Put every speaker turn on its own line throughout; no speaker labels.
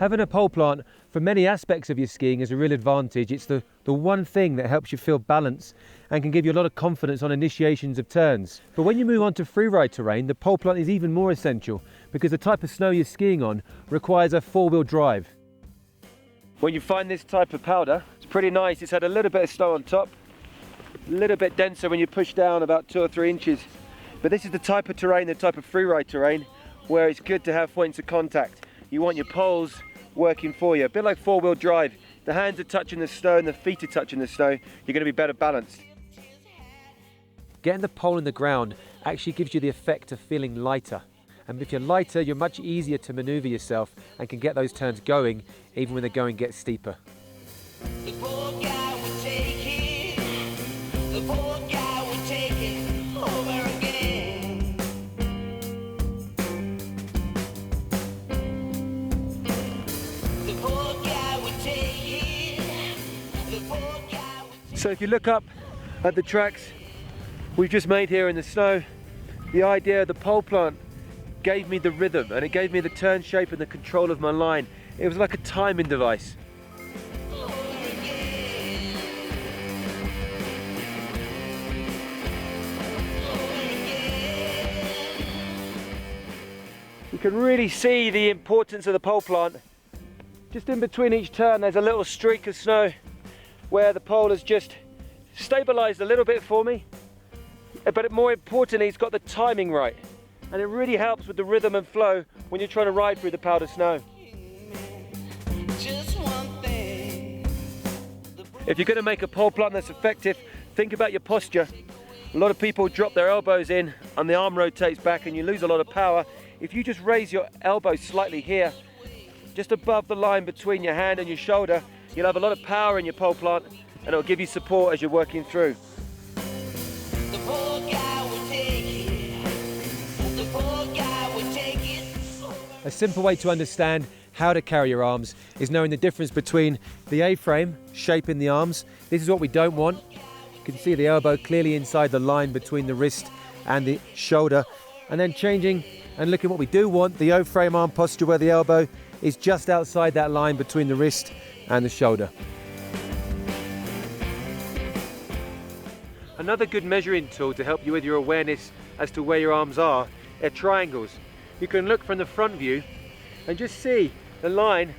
Having a pole plant for many aspects of your skiing is a real advantage. It's the one thing that helps you feel balance and can give you a lot of confidence on initiations of turns. But when you move on to freeride terrain, the pole plant is even more essential because the type of snow you're skiing on requires a four-wheel drive. When you find this type of powder, it's pretty nice. It's had a little bit of snow on top, a little bit denser when you push down about 2 or 3 inches. But this is the type of terrain, the type of freeride terrain, where it's good to have points of contact. You want your poles working for you, a bit like four-wheel drive. The hands are touching the snow and the feet are touching the snow. You're going to be better balanced. Getting the pole in the ground actually gives you the effect of feeling lighter. And if you're lighter, you're much easier to maneuver yourself and can get those turns going even when the going gets steeper.
The poor guy would take it. The poor guy would take it over again. The poor guy would take it. The poor guy would.
So if you look up at the tracks we've just made here in the snow, the idea of the pole plant gave me the rhythm and it gave me the turn shape and the control of my line. It was like a timing device. You can really see the importance of the pole plant. Just in between each turn there's a little streak of snow where the pole has just stabilized a little bit for me, but more importantly it's got the timing right, and it really helps with the rhythm and flow when you're trying to ride through the powder snow.
Just one thing.
If you're going to make a pole plant that's effective, think about your posture. A lot of people drop their elbows in and the arm rotates back and you lose a lot of power. If you just raise your elbow slightly here, just above the line between your hand and your shoulder, you'll have a lot of power in your pole plant and it'll give you support as you're working through.
The poor guy would take it. The poor guy would take it.
A simple way to understand how to carry your arms is knowing the difference between the A-frame, shape in the arms. This is what we don't want. You can see the elbow clearly inside the line between the wrist and the shoulder. And then changing and looking what we do want, the O-frame arm posture where the elbow is just outside that line between the wrist and the shoulder. Another good measuring tool to help you with your awareness as to where your arms are triangles. You can look from the front view and just see the line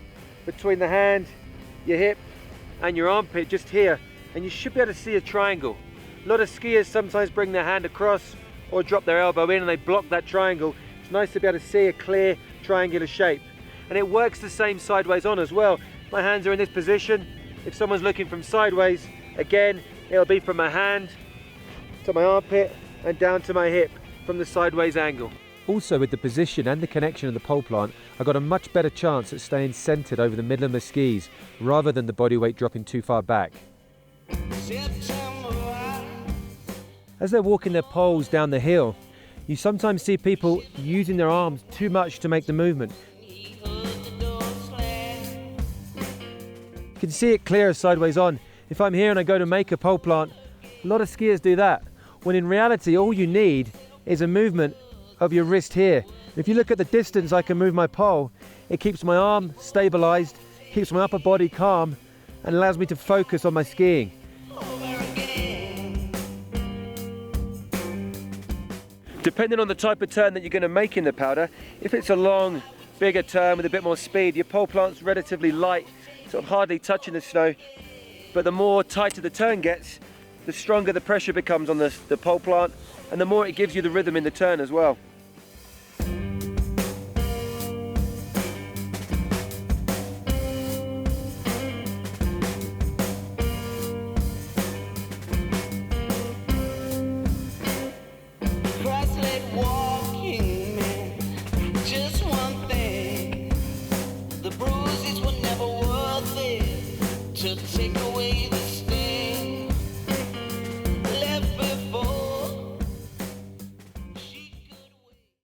between the hand, your hip and your armpit just here, and you should be able to see a triangle. A lot of skiers sometimes bring their hand across or drop their elbow in and they block that triangle. It's nice to be able to see a clear triangular shape, and it works the same sideways on as well. My hands are in this position. If someone's looking from sideways, again it'll be from my hand to my armpit and down to my hip from the sideways angle. Also, with the position and the connection of the pole plant, I got a much better chance at staying centered over the middle of my skis rather than the body weight dropping too far back. As they're walking their poles down the hill, you sometimes see people using their arms too much to make the movement. You can see it clearer sideways on. If I'm here and I go to make a pole plant, a lot of skiers do that, when in reality all you need is a movement of your wrist here. If you look at the distance I can move my pole, it keeps my arm stabilized, keeps my upper body calm, and allows me to focus on my skiing. Depending on the type of turn that you're going to make in the powder, if it's a long, bigger turn with a bit more speed, your pole plant's relatively light, sort of hardly touching the snow. But the more tighter the turn gets, the stronger the pressure becomes on the pole plant, and the more it gives you the rhythm in the turn as well.